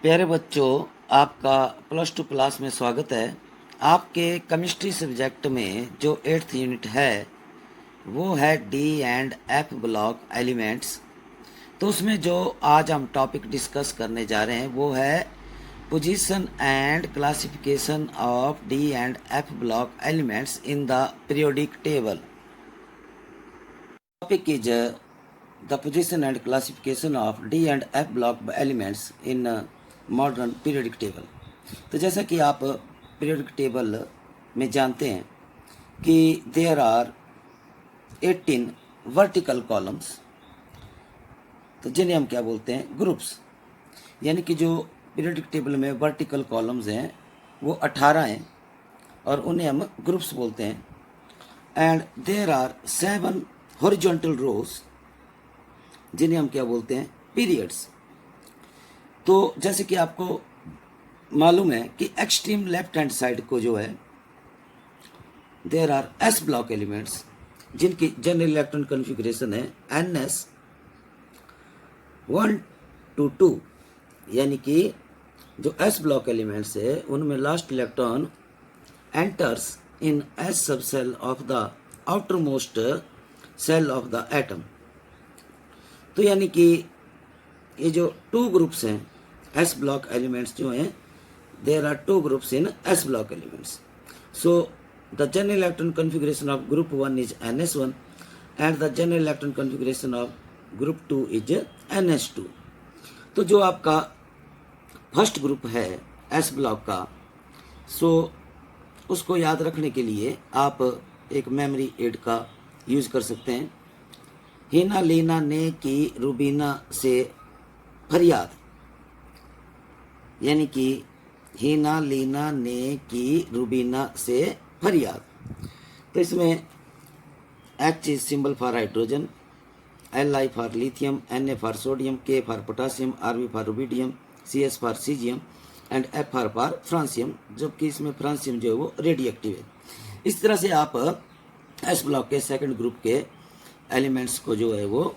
प्यारे बच्चों, आपका प्लस टू क्लास में स्वागत है। आपके केमिस्ट्री सब्जेक्ट में जो 8th यूनिट है वो है D and F block elements. तो उसमें जो आज हम टॉपिक डिस्कस करने जा रहे हैं वो है position and classification of D and F block elements in the periodic table. Topic is the position and classification of D and F block elements in modern periodic table। तो जैसा कि आप periodic table में जानते हैं कि there are 18 vertical columns, तो जिन्हें हम क्या बोलते हैं ग्रुप्स। यानी कि जो periodic table में vertical columns हैं वो 18 हैं और उन्हें हम ग्रुप्स बोलते हैं। And there are 7 horizontal rows जिन्हें हम क्या बोलते हैं पीरियड्स। तो जैसे कि आपको मालूम है कि एक्सट्रीम लेफ्ट हैंड साइड को जो है there are s block elements जिनकी जनरल इलेक्ट्रॉन कॉन्फ़िगरेशन है NS 1 to 2। यानी कि जो एस ब्लॉक एलिमेंट्स है उनमें last electron enters in s सब cell of the outermost shell of the atom. तो यानी कि ये जो 2 ग्रुप्स हैं एस ब्लॉक एलिमेंट्स जो हैं there are 2 groups in s block elements. So the general electron configuration of group 1 is NS1 and the general electron configuration of group 2 is NS2। तो जो आपका फर्स्ट ग्रुप है s block का, so उसको याद रखने के लिए आप एक मेमोरी एड का यूज कर सकते हैं। हीना लीना ने की रूबीना से फरियाद, यानी कि हीना लीना ने की रूबीना से फरियाद। तो इसमें H is symbol for hydrogen, Li for lithium, Na for sodium, K for potassium, Rb for rubidium, Cs for caesium and F for francium, जबकि इसमें फ्रांसियम जो है वो रेडियो एक्टिव है। इस तरह से आप एस ब्लॉक के सेकंड ग्रुप के एलिमेंट्स को जो है वो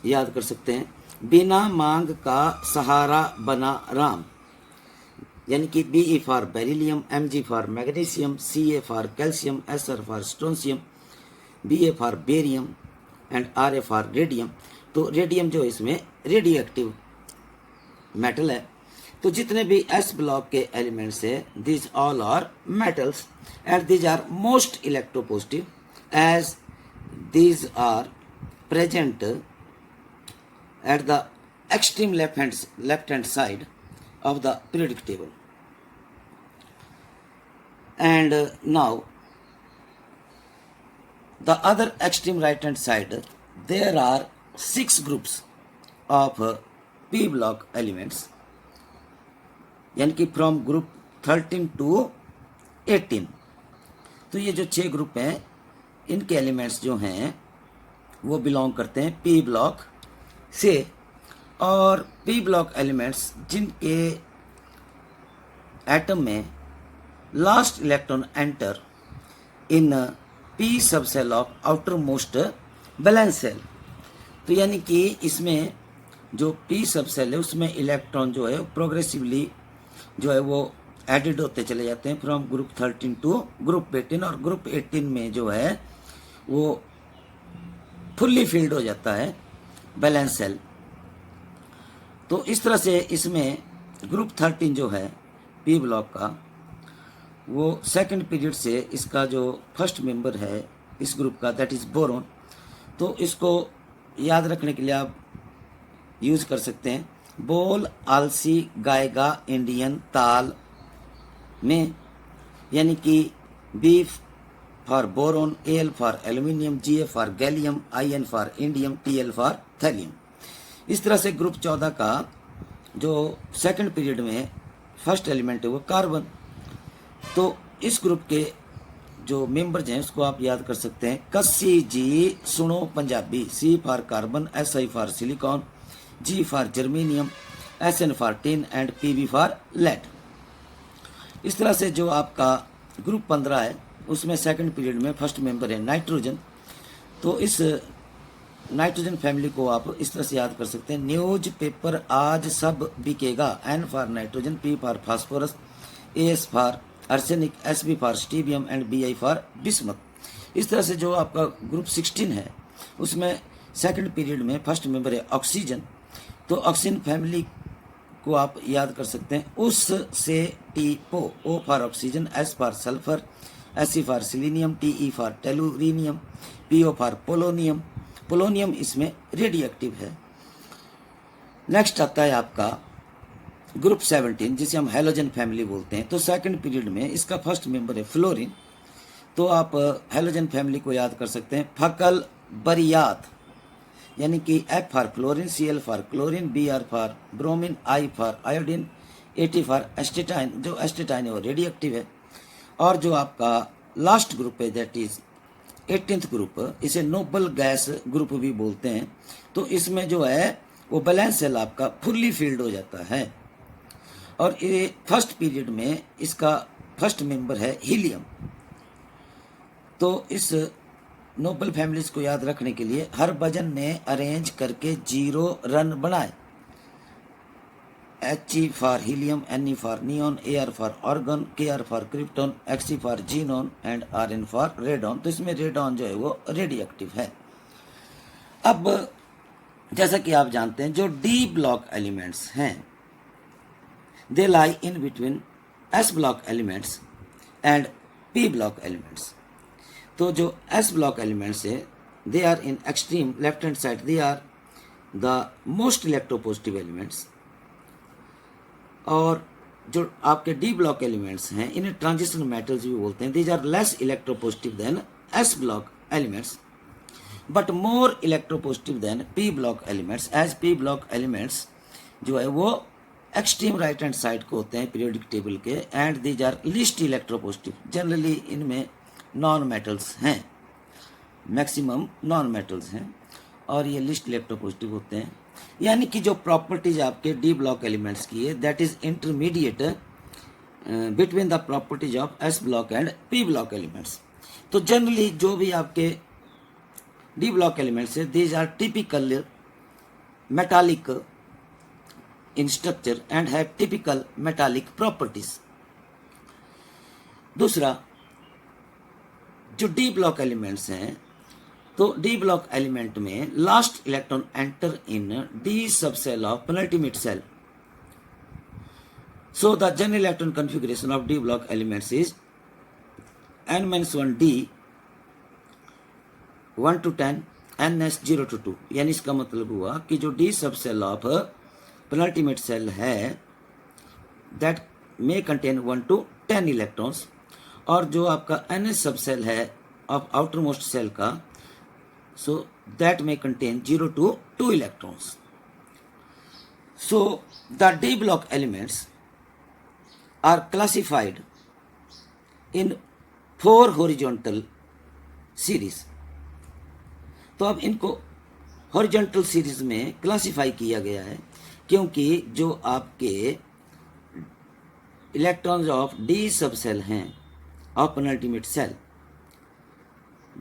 याद कर सकते हैं। बिना मांग का सहारा बना राम, यानी कि Be for beryllium, Mg for magnesium, Ca for calcium, Sr for strontium, Ba for barium and Ra for radium. तो रेडियम जो इसमें रेडियो एक्टिव मेटल है। तो जितने भी एस ब्लॉक के एलिमेंट्स है this all are metals and these are most electropositive as these are present at the extreme left hand side of the periodic table। And now the other extreme right hand side there are 6 groups of p block elements, यानी कि from group 13 to 18। तो ये जो 6 group हैं इनके elements जो हैं वो बिलोंग करते हैं पी ब्लॉक से। और पी ब्लॉक एलिमेंट्स जिनके एटम में last electron enter in p सब cell of outermost valence shell. तो यानी कि इसमें जो पी सब सेल है उसमें इलेक्ट्रॉन जो है प्रोग्रेसिवली जो है वो एडिड होते चले जाते हैं फ्रॉम ग्रुप 13 टू ग्रुप 18। और ग्रुप 18 में जो है वो फुल्ली फिल्ड हो जाता है बैलेंस सेल। तो इस तरह से इसमें ग्रुप 13 जो है पी ब्लॉक का वो सेकंड पीरियड से इसका जो फर्स्ट मेंबर है इस ग्रुप का दैट इज बोरोन। तो इसको याद रखने के लिए आप यूज कर सकते हैं बोल आलसी गाएगा इंडियन ताल में, यानी कि B for boron, Al for aluminium, Ga for gallium, In for indium, Tl for thallium. इस तरह से ग्रुप 14 का जो सेकंड पीरियड में फर्स्ट एलिमेंट है वो कार्बन। तो इस ग्रुप के जो मेंबर्स हैं उसको आप याद कर सकते हैं कस्सी जी सुनो Punjabi, C for carbon, Si for silicon, G for germanium, Sn for tin and Pb for lead. इस तरह से जो आपका ग्रुप 15 है उसमें सेकंड पीरियड में फर्स्ट मेंबर है नाइट्रोजन। तो इस नाइट्रोजन फैमिली को आप इस तरह से याद कर सकते हैं, न्यूज पेपर आज सब बिकेगा, N for nitrogen, P for phosphorus, S for arsenic, S B for stibium and B I for bismuth. इस तरह से जो आपका ग्रुप 16 है उसमें सेकंड पीरियड में फर्स्ट मेंबर है ऑक्सीजन, तो ऑक्सीजन फैमिली को आप याद कर सकते हैं उस से टी पो, O for oxygen, S for sulphur, S for selenium, T E for tellurium, P O for polonium. Polonium इसमें रेडियो एक्टिव है। नेक्स्ट आता है आपका ग्रुप 17 जिसे हम हैलोजन फैमिली बोलते हैं। तो सेकंड पीरियड में इसका फर्स्ट मेंबर है फ्लोरीन, तो आप हैलोजन फैमिली को याद कर सकते हैं फकल बरियात, यानी कि F for fluorine, C L for chlorine, B R for bromine, I for iodine, A T for astatine, जो एस्टेटाइन है वो रेडियो एक्टिव है। और जो आपका लास्ट ग्रुप है दैट इज 18th ग्रुप, इसे नोबल गैस ग्रुप भी बोलते हैं। तो इसमें जो है वो बैलेंस सेल आपका फुल्ली फिल्ड हो जाता है। और ये फर्स्ट पीरियड में इसका फर्स्ट मेंबर है हीलियम। तो इस नोबल फैमिलीज को याद रखने के लिए हरभजन ने अरेंज करके 0 रन बनाए। He for helium, Ne for neon, Ar for organ, Kr for krypton, Xe for xenon and Rn for radon. तो इसमें रेडॉन जो है वो रेडियो एक्टिव है। अब जैसा कि आप जानते हैं जो डी ब्लॉक एलिमेंट्स हैं they lie in between s block elements and p block elements. तो जो एस ब्लॉक एलिमेंट्स है they are in extreme left hand side, they are the most electropositive elements. और जो आपके डी ब्लॉक एलिमेंट्स हैं इन्हें transition metals भी बोलते हैं। These are less electropositive than s block elements but more electropositive than p block elements, as p block elements जो है वो एक्सट्रीम राइट हैंड साइड को होते हैं पीरियोडिक टेबल के, and these are least electropositive. Generally इनमें non metals हैं, maximum non metals हैं और ये लिस्ट इलेक्ट्रोपॉजिटिव होते हैं। यानी कि जो प्रॉपर्टीज आपके डी ब्लॉक एलिमेंट्स की है that is intermediate between the properties of s block and p block elements. तो जनरली जो भी आपके डी ब्लॉक एलिमेंट्स है these are typical metallic in structure and have typical metallic properties. दूसरा जो d block elements हैं तो d block element में last electron enter in D सब cell of penultimate shell. So the general electron configuration of D block elements is n-1d 1 to 10 ns 0 to 2। यानी इसका मतलब हुआ कि जो डी सब सेल ऑफ पेनल्टीमेट सेल है that may contain 1 to 10 electrons, और जो आपका ns सब सेल है ऑफ आउटर मोस्ट सेल का so that may contain 0 to 2 electrons. So the d block elements are classified in 4 horizontal series। तो अब इनको हॉरिजॉन्टल सीरीज में क्लासिफाई किया गया है क्योंकि जो आपके इलेक्ट्रॉन्स ऑफ डी सब सेल हैं of penultimate cell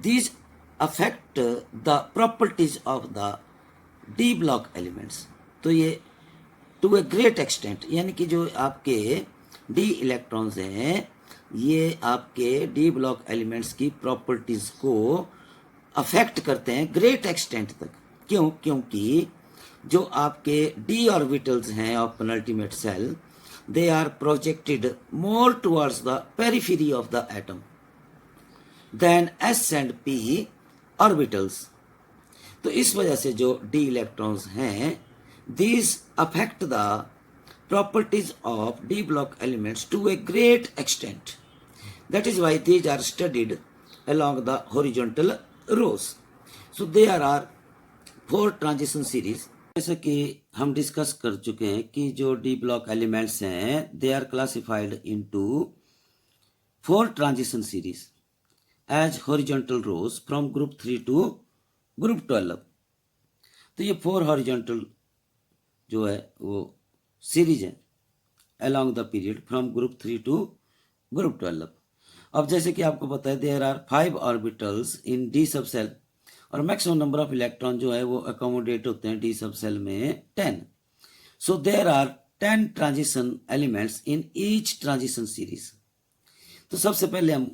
these affect the properties of the d block elements। तो ये to a great extent, यानी कि जो आपके d इलेक्ट्रॉन्स हैं ये आपके d ब्लॉक एलिमेंट्स की प्रॉपर्टीज को अफेक्ट करते हैं ग्रेट एक्सटेंट तक। क्यों? क्योंकि जो आपके d ऑर्बिटल्स हैं of penultimate shell they are projected more towards the periphery of the atom than s and p orbitals. तो इस वजह से जो d इलेक्ट्रॉन्स हैं these affect the properties of d block elements to a great extent। That is why these are studied along the horizontal rows। So there are 4 transition series। जैसे कि हम discuss कर चुके हैं कि जो d block elements हैं they are classified into 4 transition series as horizontal rows from group 3 to group 12। तो ये 4 horizontal जो है वो सीरीज है along the period from group 3 to group 12। अब जैसे कि आपको पता है there are 5 orbitals in D सब सेल, और मैक्सिमम नंबर ऑफ इलेक्ट्रॉन जो है वो अकोमोडेट होते हैं डी सब सेल में 10. So there are 10 transition elements in each transition series. तो सबसे पहले हम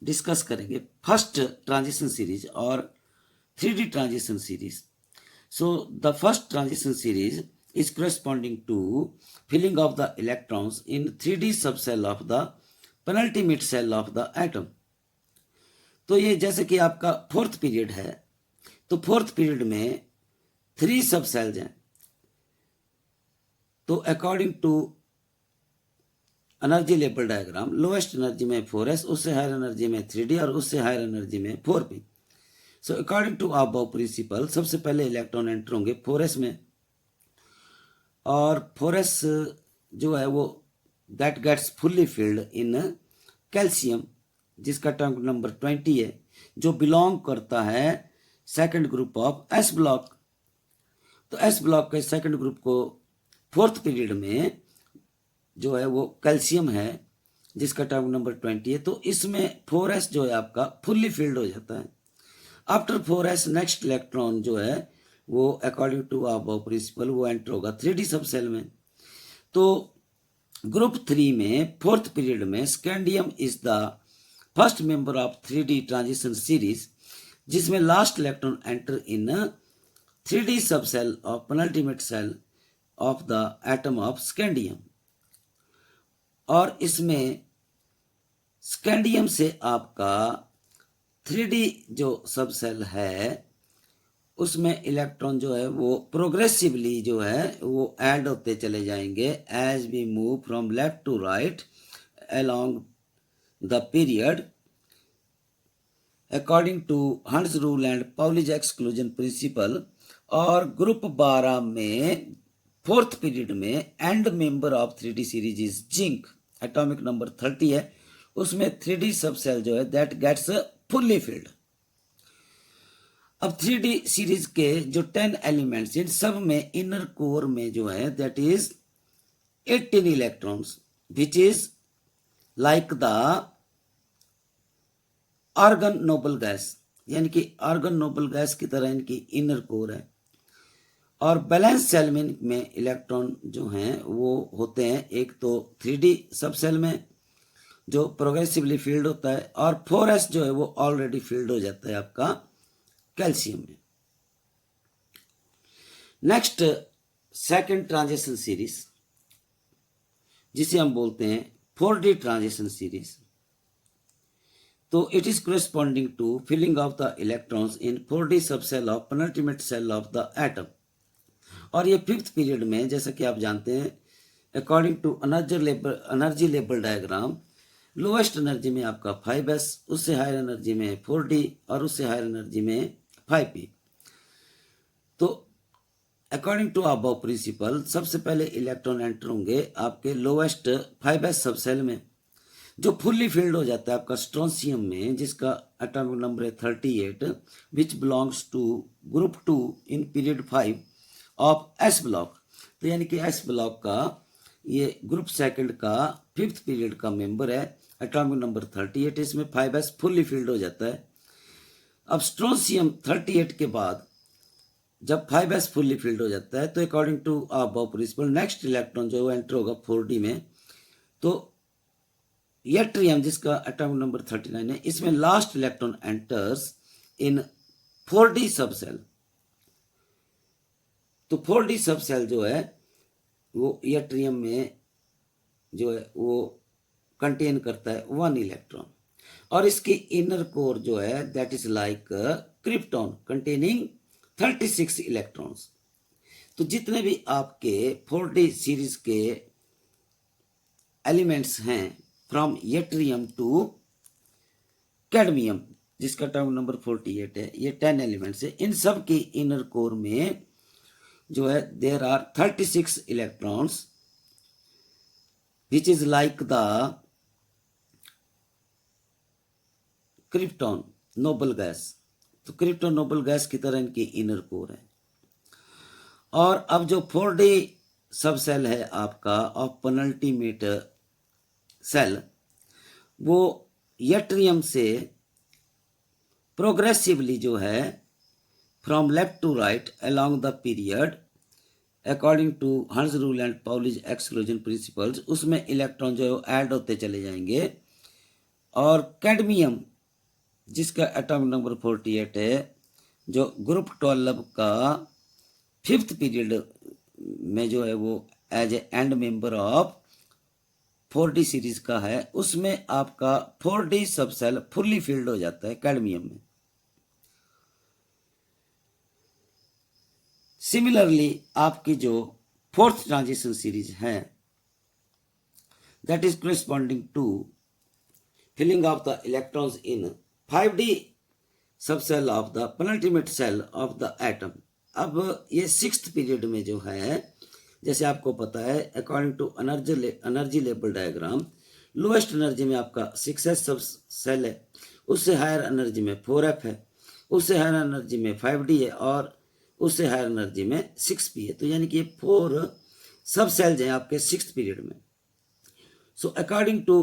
डिस्कस करेंगे फर्स्ट ट्रांजिशन सीरीज और 3D transition series. So the first transition series is corresponding to filling of the electrons in 3D subcell of the penultimate cell of the atom. तो ये जैसे कि आपका फोर्थ पीरियड है, तो fourth period में 3 सब सेल्स हैं. तो according to energy level diagram, lowest energy में 4s, उससे हायर एनर्जी में 3D और उससे हायर एनर्जी में 4p. So according to above principle, सबसे पहले इलेक्ट्रॉन एंटर होंगे 4s में, और 4s जो है वो that gets fully filled in calcium, जिसका टर्म नंबर 20 है, जो बिलोंग करता है second group of s block. तो एस ब्लॉक के सेकंड ग्रुप को फोर्थ पीरियड में जो है वो कैल्शियम है, जिसका टर्म नंबर 20 है. तो इसमें 4s जो है आपका फुल्ली फिल्ड हो जाता है. आफ्टर 4s नेक्स्ट इलेक्ट्रॉन जो है वो अकॉर्डिंग टू अबव प्रिंसिपल वो एंटर होगा 3D सब सेल में. तो ग्रुप 3 में फोर्थ पीरियड में scandium is the first member of 3D transition series, जिसमें last electron enter in 3D सब cell of penultimate shell of the atom of scandium. और इसमें स्कैंडियम से आपका 3D जो सब सेल है उसमें इलेक्ट्रॉन जो है वो प्रोग्रेसिवली जो है वो ऐड होते चले जाएंगे as we move from left to right along the period according to Hund's rule and Pauli's exclusion principle. और ग्रुप 12 में फोर्थ पीरियड में end member of 3D series is zinc, atomic number 30 है, उसमें 3D सब cell जो है that gets fully field. अब 3D series के जो 10 एलिमेंट्स इन सब में इनर कोर में जो है that is 18 electrons which is like the argon noble gas, यानी कि आर्गन नोबल गैस की तरह इनकी इनर कोर है. और बैलेंस सेल में इलेक्ट्रॉन जो हैं वो होते हैं एक तो 3D सब सेल में जो प्रोग्रेसिवली फील्ड होता है, और 4s जो है वो ऑलरेडी फील्ड हो जाता है आपका कैल्शियम में. नेक्स्ट सेकंड ट्रांजिशन सीरीज जिसे हम बोलते हैं 4D ट्रांजिशन सीरीज. तो it is corresponding to filling of the electrons in 4D sub cell of penultimate shell of the atom. और ये फिफ्थ पीरियड में जैसा कि आप जानते हैं according to energy level diagram, lowest energy में आपका 5s, उससे हायर एनर्जी में 4D और उससे हायर एनर्जी में 5p. तो अकॉर्डिंग टू अबव प्रिंसिपल सबसे पहले इलेक्ट्रॉन एंटर होंगे आपके लोएस्ट 5s सब सेल में, जो फुल्ली फिल्ड हो जाता है आपका स्ट्रोंशियम में, जिसका एटॉमिक नंबर है 38, which belongs to group 2 in period 5 of s block. तो यानी कि एस ब्लॉक का ये ग्रुप सेकंड का फिफ्थ पीरियड का मेंबर है, एटॉमिक नंबर 38, इसमें 5s फुल्ली फिल्ड हो जाता है. अब स्ट्रोंशियम 38 के बाद जब 5s फुल्ली फिल्ड हो जाता है तो according to above principle next electron जो है एंटर होगा 4D में. तो यट्रियम जिसका एटॉमिक नंबर 39 है, इसमें लास्ट इलेक्ट्रॉन एंटर्स इन 4D सब सेल. तो 4D सब सेल जो है वो यट्रियम में जो है वो कंटेन करता है 1 इलेक्ट्रॉन, और इसकी इनर कोर जो है that is like krypton containing 36 electrons. तो जितने भी आपके 4D सीरीज के एलिमेंट्स हैं फ्रॉम यट्रियम टू कैडमियम, जिसका टर्म नंबर 48 है, ये 10 एलिमेंट्स है. इन सब की इनर कोर में जो है there are 36 electrons which is like the krypton noble gas. तो क्रिप्टॉन नोबल गैस की तरह इनकी इनर कोर है. और अब जो 4D सब सेल है आपका ऑफ पेनल्टीमेट सेल, वो यट्रियम से प्रोग्रेसिवली जो है from left to right along the period according to Hund's rule and Pauli's exclusion principles, उसमें इलेक्ट्रॉन जो है वो ऐड होते चले जाएंगे। और कैडमियम जिसका एटॉमिक नंबर 48 है, जो ग्रुप 12 का 5th पीरियड में जो है वो as a end member of 4D series का है, उसमें आपका 4D sub cell fully filled हो जाता है कैडमियम में। सिमिलरली आपकी जो 4th ट्रांजिशन सीरीज है, that is corresponding to filling of the electrons in 5D subshell of the penultimate shell of the atom. अब ये 6th पीरियड में जो है, जैसे आपको पता है according to energy level diagram, lowest energy में आपका 6s सब सेल है, उससे हायर एनर्जी में 4f है, उससे हायर एनर्जी में 5D है और उससे हायर एनर्जी में 6p है। तो यानी कि ये 4 सब सेल्स हैं आपके 6th पीरियड में। So according to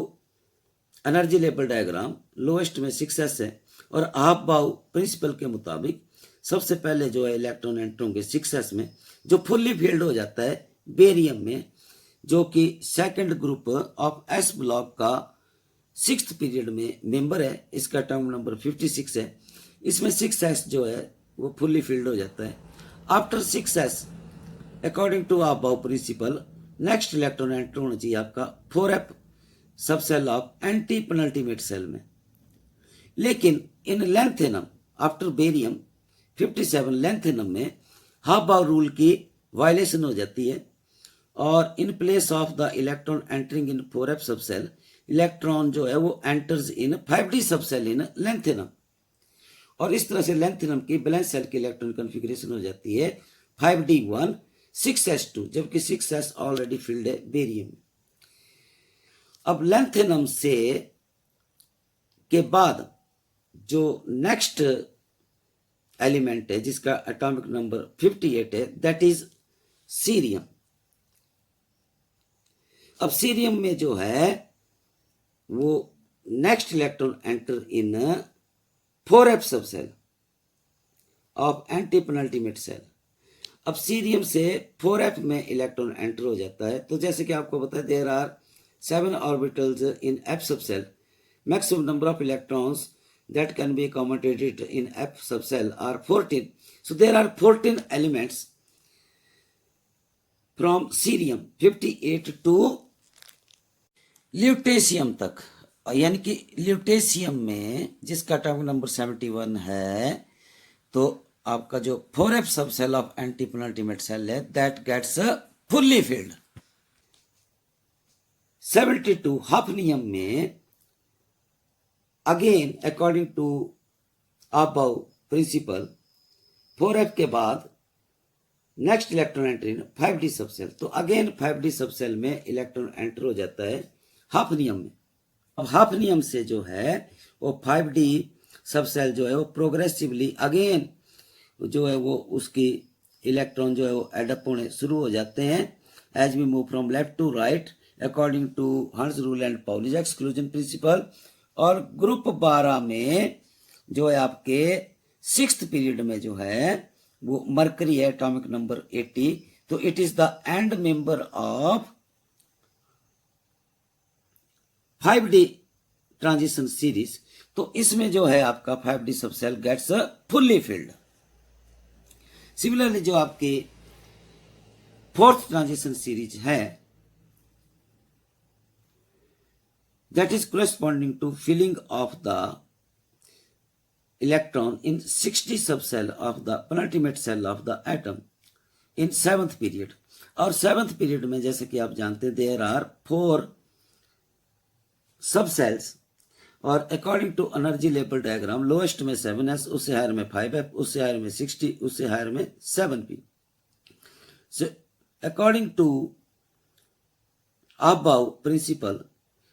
energy level diagram, lowest में 6s है और हाफ बाउ प्रिंसिपल के मुताबिक सबसे पहले जो है इलेक्ट्रॉन एंटर होंगे 6s में, जो फुल्ली फील्ड हो जाता है बेरियम में, जो कि second group of s block का 6th पीरियड में मेंबर है। इसका टर्म नंबर 56 है। इसमें 6s जो है वो फुल्ली फील्ड हो जाता है। After 6s according to aufbau principle, next electron enter होना चाहिए आपका 4f सब cell of anti penultimate shell में। लेकिन in lanthanum after barium 57 lanthanum में हाफ बाउ रूल की वायलेशन हो जाती है और in place of the electron entering in 4f सब सेल, इलेक्ट्रॉन जो है वो enters in 5D sub cell in lanthanum, और इस तरह से लेंथेनम की बैलेंस सेल की इलेक्ट्रॉन कॉन्फ़िगरेशन हो जाती है 5D1 6s2, जबकि 6s ऑलरेडी फिल्ड है बेरियम में। अब लेंथेनम से के बाद जो नेक्स्ट एलिमेंट है जिसका एटॉमिक नंबर 58 है, दैट इज सीरियम। अब सीरियम में जो है वो next electron enter in 4f सब cell of anti penultimate shell. अब सीरियम से 4f में इलेक्ट्रॉन एंटर हो जाता है। तो जैसे कि आपको पता है there are 7 orbitals in f sub shell, maximum number of electrons that can be accommodated in f subcell are 14. So there are 14 elements from cerium 58 to lutetium तक, यानी कि ल्यूटेशियम में जिसका एटॉमिक नंबर 71 है, तो आपका जो 4f सब cell of anti penultimate shell है that gets fully filled. 72 hafnium में again according to Aufbau principle 4f के बाद नेक्स्ट इलेक्ट्रॉन एंटर इन 5D सब सेल। तो अगेन 5D सब सेल में इलेक्ट्रॉन एंटर हो जाता है हाफनियम में। अब हाफनियम से जो है वो 5D सब सेल जो है वो प्रोग्रेसिवली अगेन जो है वो उसकी इलेक्ट्रॉन जो है वो एडअप होने शुरू हो जाते हैं as we move from left to right according to Hund's rule and Pauli's exclusion principle. और ग्रुप 12 में जो है आपके 6th पीरियड में जो है वो मरकरी है एटॉमिक नंबर 80। तो it is the end member of 5D transition series. तो इसमें जो है आपका 5D sub shell gets fully filled. Similarly जो आपकी 4th ट्रांजिशन सीरीज है that is corresponding to filling of the electron in 60 subcell of the penultimate cell of the atom in 7th period। और 7th period में जैसे कि आप जानते हैं there are 4 subcells और according to energy level diagram lowest में 7s, उससे हायर में 5f, उससे हायर में 60, उससे हायर में 7p। so according to above principle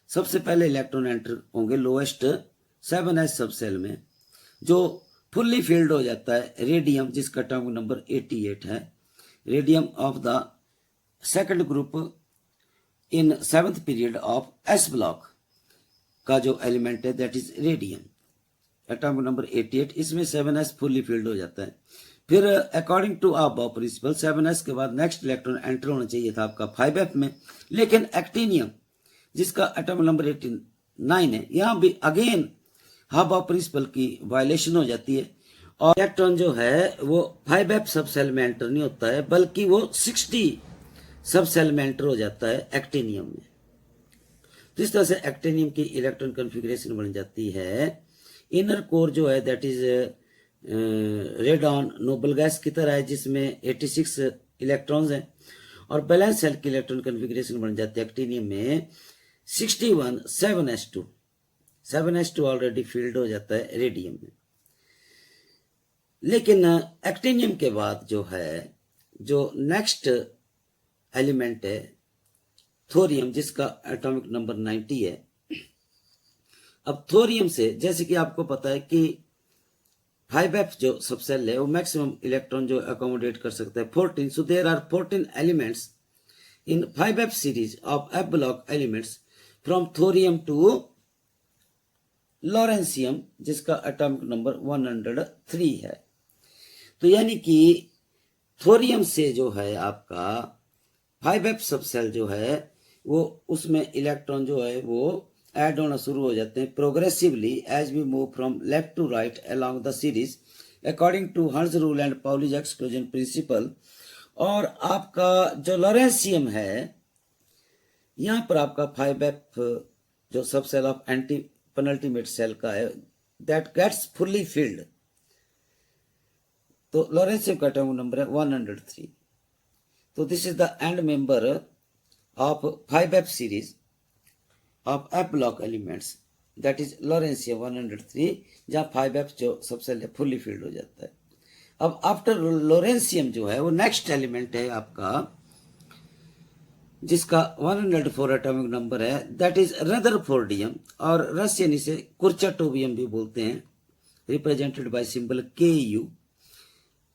सबसे पहले इलेक्ट्रॉन एंटर होंगे लोएस्ट 7s सब सेल में, जो फुल्ली फील्ड हो जाता है रेडियम जिसका एटॉमिक नंबर 88 है। Radium of the second group in 7th period of s block का जो एलिमेंट है that is radium, atomic number 88। इसमें 7s फुल्ली फील्ड हो जाता है। फिर according to above principal 7s के बाद नेक्स्ट इलेक्ट्रॉन एंटर होना चाहिए था आपका 5f में, लेकिन एक्टिनियम जिसका एटॉमिक नंबर 89 है, यहाँ भी अगेन अबव प्रिंसिपल की वायलेशन हो जाती है और इलेक्ट्रॉन जो है वो 5f सब सेल में एंटर नहीं होता है, बल्कि वो 60 सब सेल में एंटर हो जाता है एक्टिनियम में। तो इस तरह से एक्टिनियम की इलेक्ट्रॉन कॉन्फ़िगरेशन बन जाती है। इनर कोर जो है that is radon Nobel gas की तरह है, जिसमें 86 इलेक्ट्रॉन्स हैं, और बैलेंस सेल की इलेक्ट्रॉन कॉन्फ़िगरेशन बन जाती है एक्टिनियम में 61 7s2। 7s2 ऑलरेडी फील्ड हो जाता है रेडियम में। लेकिन एक्टिनियम के बाद जो है जो नेक्स्ट एलिमेंट है थोरियम, जिसका एटॉमिक नंबर 90 है। अब थोरियम से जैसे कि आपको पता है कि 5f जो सबसेल है वो मैक्सिमम इलेक्ट्रॉन जो अकोमोडेट कर सकता है 14, so there are 14 elements in 5f series of f block elements from thorium to lawrencium, जिसका एटॉमिक नंबर 103 है। तो यानी कि थोरियम से जो है आपका 5f सबसेल जो है वो उसमें इलेक्ट्रॉन जो है वो ऐड होना शुरू हो जाते हैं progressively as we move from left to right along the series according to Hund's rule and Pauli's exclusion principle. और आपका जो लॉरेंसियम है यहाँ पर आपका 5f जो subshell of anti penultimate shell का है दैट गेट्स फुल्ली फिल्ड। तो लॉरेंसियम का एटॉमिक नंबर है 103। तो this is the end member of 5f series of f block elements that is lawrencium 103, जहाँ 5f जो सबसेल है फुल्ली फिल्ड हो जाता है। अब आफ्टर लॉरेंसियम जो है वो नेक्स्ट एलिमेंट है आपका जिसका 104 एटॉमिक नंबर है दैट इज रदरफोर्डियम, और रशियन इसे कुर्चाटोवियम भी बोलते हैं, रिप्रेजेंटेड बाय सिंबल Ku,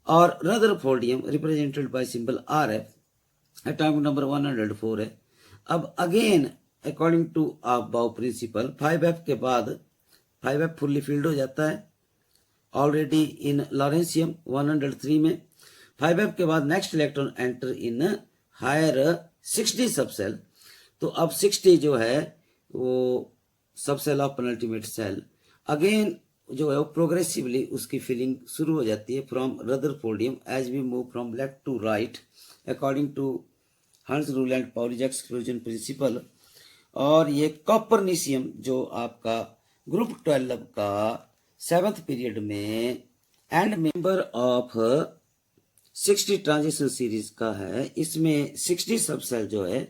और rutherfordium represented by symbol Rf, atomic number 104 है। अब again according to above principle 5f के बाद 5f फुल्ली फिल्ड हो जाता है ऑलरेडी इन लॉरेंसियम 103 में। 5f के बाद next electron enter in higher 60 subshell. तो अब 60 जो है वो subshell of penultimate shell again जो है वो प्रोग्रेसिवली उसकी फिलिंग शुरू हो जाती है from rutherfordium as we move from left to right according to Hund's rule and Pauli's exclusion principle. और ये कॉपरनिशियम जो आपका ग्रुप 12 का 7th पीरियड में end member of 60 transition series का है, इसमें 60 सबसेल जो है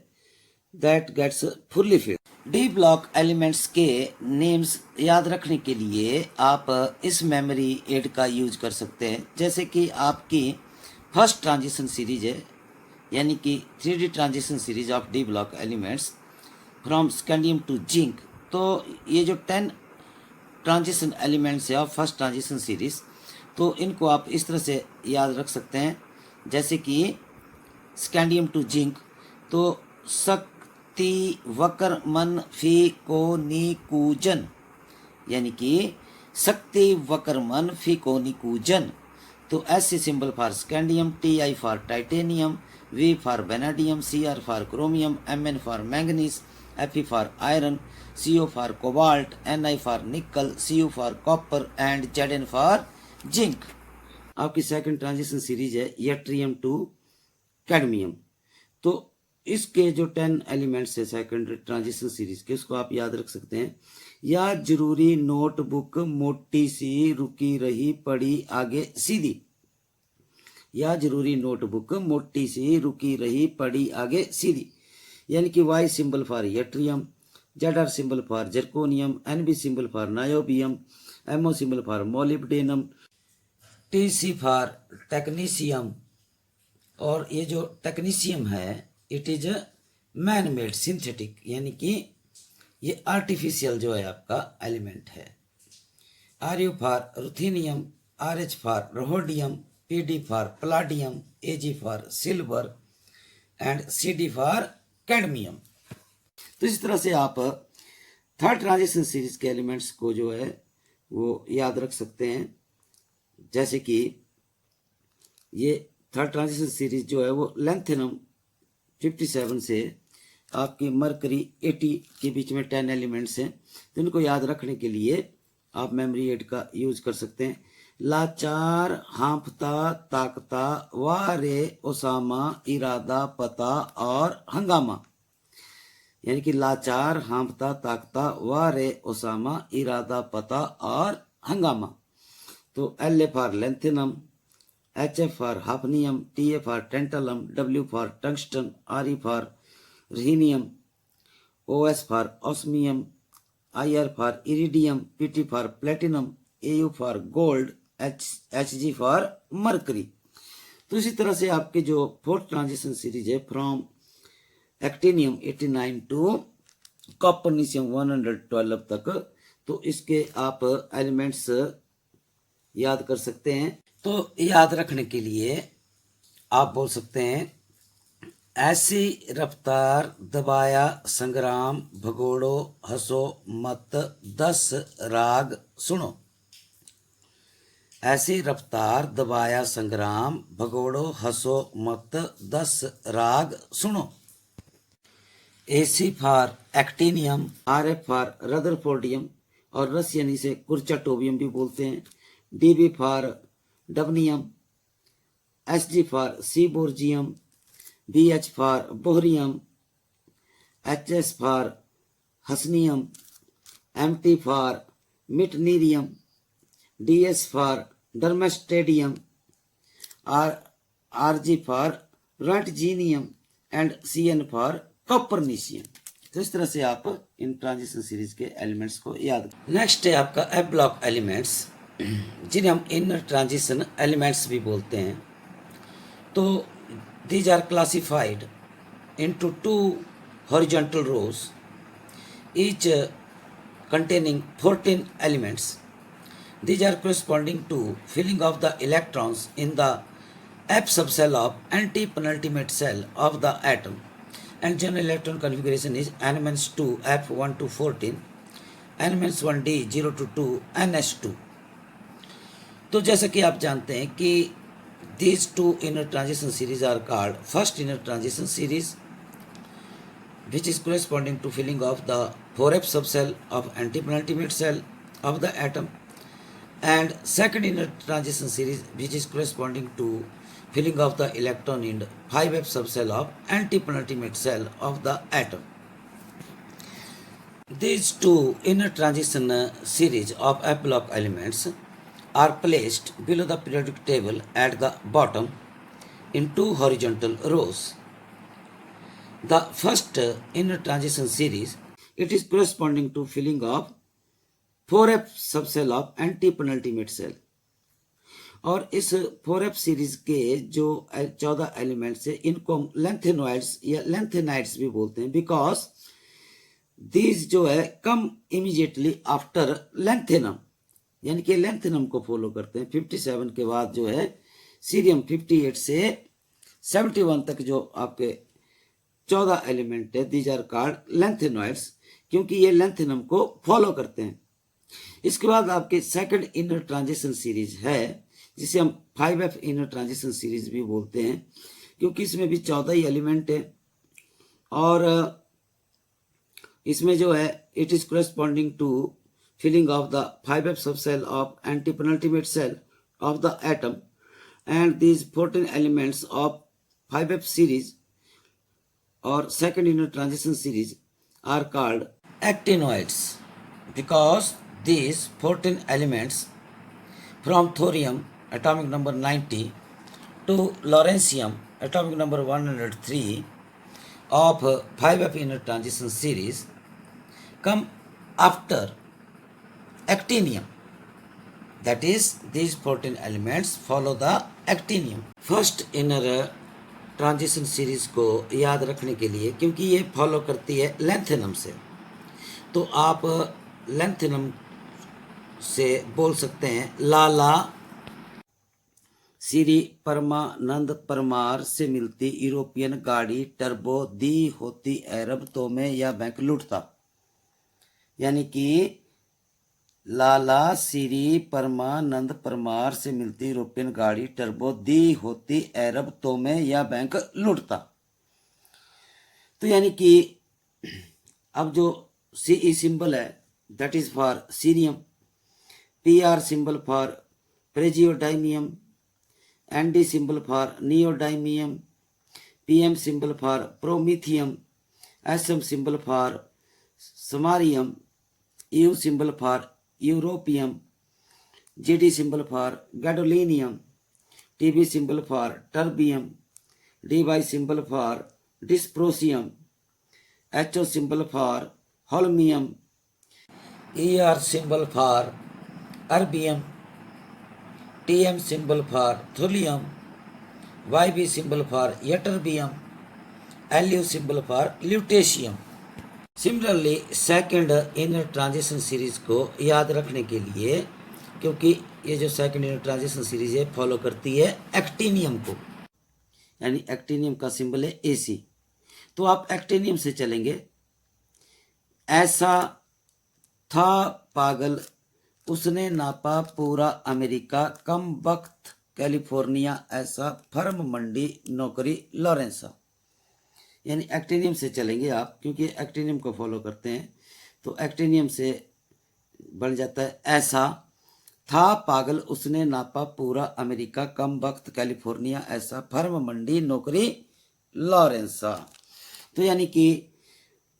that gets fully filled. D block elements के नेम्स याद रखने के लिए आप इस मेमोरी एड का यूज कर सकते हैं, जैसे कि आपकी फर्स्ट ट्रांजिशन सीरीज है यानी कि 3D transition series of D block elements from scandium to zinc. तो ये जो 10 ट्रांजिशन एलिमेंट्स है ऑफ फर्स्ट ट्रांजिशन सीरीज, तो इनको आप इस तरह से याद रख सकते हैं जैसे कि स्कैंडियम टू जिंक, तो शक्ति वक्र मन फी को निकूजन, यानी कि शक्ति वक्र मन फी को निकूजन। तो S symbol for scandium, TI for titanium, V for vanadium, CR for chromium, MN for manganese, Fe for iron, CO for cobalt, Ni for निकल, Cu for copper and Zn for zinc. आपकी second transition series है yttrium to cadmium. तो इसके जो 10 elements है second transition series के, उसको आप याद रख सकते हैं। या जरूरी नोटबुक मोटी सी रुकी रही पड़ी आगे सीधी, या जरूरी नोटबुक मोटी सी रुकी रही पड़ी आगे सीधी, यानी कि Y symbol for yttrium, ZR symbol for zirconium, NB symbol for niobium, MO symbol for molybdenum, TC for technetium. और ये जो टेक्नीशियम है it is man made synthetic, यानी कि ये आर्टिफिशियल जो है आपका एलिमेंट है। RU for ruthenium, RH for rhodium, PD for palladium, AG for silver and CD for cadmium. तो इस तरह से आप थर्ड ट्रांजिशन सीरीज के एलिमेंट्स को जो है वो याद रख सकते हैं, जैसे कि ये थर्ड ट्रांजिशन सीरीज जो है वो लेंथेनम 57 से आपकी मरकरी 80 के बीच में 10 एलिमेंट्स हैं। तो इनको याद रखने के लिए आप मेमोरी एड का यूज कर सकते हैं। लाचार, हाँफता, ताकता, वारे, ओसामा, इरादा, पता और हंगामा। यानी कि लाचार, हाँफता, ताकता, वारे, ओसामा, इरादा, पता और हंगामा। तो L A for lanthanum, H A for hafnium, T A for tantalum, W for tungsten, R E for rhenium, O S for osmium, I R for iridium, P T for platinum, A U for gold, H G for mercury. तो इसी तरह से आपके जो fourth transition series है from actinium 89 to copernicium 112 तक, तो इसके आप एलिमेंट्स याद कर सकते हैं। तो याद रखने के लिए आप बोल सकते हैं, ऐसी रफ्तार दबाया संग्राम, भगोड़ो हंसो मत 10 राग सुनो। ऐसी रफ्तार दबाया संग्राम, भगोड़ो हंसो मत 10 राग सुनो। AC for actinium, R F for rutherfordium और रसियन इसे कुर्चाटोबियम भी बोलते हैं। DB for dubnium, H G for seaborgium, B H for bohrium, H S for hassium, M T for meitnerium, D S for darmstadtium, R G for roentgenium and C N for copernicium. तो इस तरह से आप इन transition series के elements को याद। Next है आपका एफ ब्लॉक एलिमेंट्स, जिन्हें हम इनर ट्रांजिशन एलिमेंट्स भी बोलते हैं। तो these are classified into two horizontal rows, each containing 14 elements. These are corresponding to filling of the electrons in the F subcell of anti-penultimate cell of the atom, and general electron configuration is N-2 F1 to 14, N-1D 0 to 2 NS2. तो जैसा कि आप जानते हैं कि these two inner transition series are called first inner transition series, which is corresponding to filling of the 4f subcell of antipenultimate cell of the atom, and second inner transition series, which is corresponding to filling of the electron in 5f subcell of antipenultimate cell of the atom. These two inner transition series of F block elements are placed below the periodic table at the bottom in two horizontal rows. The first inner transition series, it is corresponding to filling of 4f subcell of antipenultimate cell. और इस 4f series के जो 14 elements है, इनको हम lanthanoids या lanthanides भी बोलते हैं, बिकॉज दीज जो है कम इमीडिएटली आफ्टर लेंथेनम, यानी कि लेंथेनम को फॉलो करते हैं। 57 के बाद जो है सीरियम 58 से 71 तक जो आपके 14 एलिमेंट है, दीज आर कॉल्ड लेंथेनॉइड्स, क्योंकि ये लेंथेनम को फॉलो करते हैं। इसके बाद आपके सेकंड इनर ट्रांजिशन सीरीज है, जिसे हम 5f इनर ट्रांजिशन सीरीज भी बोलते हैं, क्योंकि इसमें भी 14 ही एलिमेंट है। और इसमें जो है it is corresponding to filling of the 5f subcell of antipenultimate cell of the atom, and these 14 elements of 5f series or second inner transition series are called actinoids, because these 14 elements from thorium atomic number 90 to lawrencium atomic number 103 of 5f inner transition series come after actinium. That is, these 14 elements follow the actinium. First inner transition series को याद रखने के लिए, क्योंकि ये follow करती है lanthanum से, तो आप लेंथेनम से बोल सकते हैं लाला सीरी परमानंद परमार से मिलती यूरोपियन गाड़ी टर्बो दी होती अरब तो में या बैंक लूटता। यानी कि लाला सीरी परमानंद परमार से मिलती यूरोपियन गाड़ी टर्बो दी होती अरब तो में या बैंक लूटता। तो यानी कि अब जो सीई सिंबल है that is for cerium, PR symbol for praseodymium, ND symbol for neodymium, PM symbol for promethium, SM symbol for samarium, U symbol for europium, GD symbol for gadolinium, TB symbol for terbium, DY symbol for dysprosium, HO symbol for holmium, ER symbol for erbium, TM symbol for thulium, YB symbol for ytterbium, LU symbol for lutetium. Similarly second inner transition series को याद रखने के लिए, क्योंकि ये जो second inner transition series है follow करती है एक्टिनियम को, यानी एक्टिनियम का सिंबल है एसी। तो आप एक्टिनियम से चलेंगे। ऐसा था पागल उसने नापा पूरा अमेरिका, कम वक्त कैलिफोर्निया ऐसा, फर्म मंडी नौकरी लॉरेंसा। यानी एक्टिनियम से चलेंगे आप, क्योंकि एक्टिनियम को फॉलो करते हैं। तो एक्टिनियम से बन जाता है ऐसा था पागल उसने नापा पूरा अमेरिका, कम वक्त कैलिफोर्निया ऐसा, फर्म मंडी नौकरी लॉरेंसा। तो यानी कि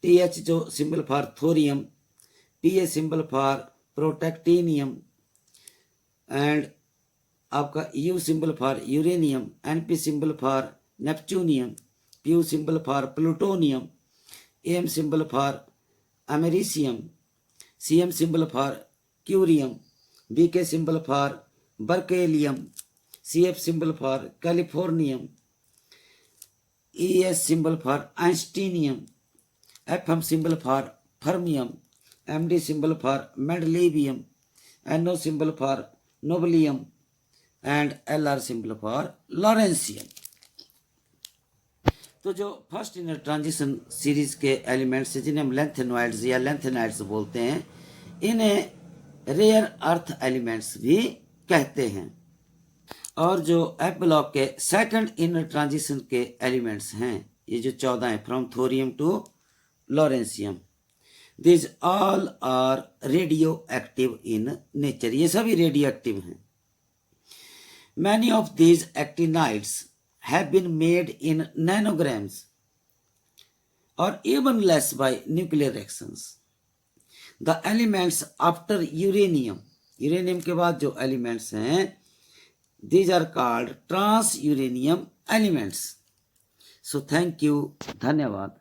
टीएच जो symbol for thorium, PA symbol for protactinium, and आपका U symbol for uranium, NP symbol for neptunium, PU symbol for plutonium, M symbol for americium, CM symbol for curium, BK symbol for berkelium, CF symbol for californium, ES symbol for einsteinium, FM symbol for fermium, MD symbol for mendelevium, NO symbol for nobelium, and LR symbol for lawrencium. तो जो first inner transition series के elements जिन्हें हम lanthanoids या lanthanides बोलते हैं, इन्हें rare earth elements भी कहते हैं। और जो एफ ब्लॉक के सेकंड इनर ट्रांजिशन के एलिमेंट्स हैं, ये जो 14 हैं, from thorium to lawrencium, this all are radioactive in nature, ये सभी रेडियो एक्टिव हैं। Many of these actinides have been made in nanograms or even less by nuclear reactions. The elements after uranium, uranium के बाद जो elements हैं, these are called trans uranium elements. So thank you, धन्यवाद।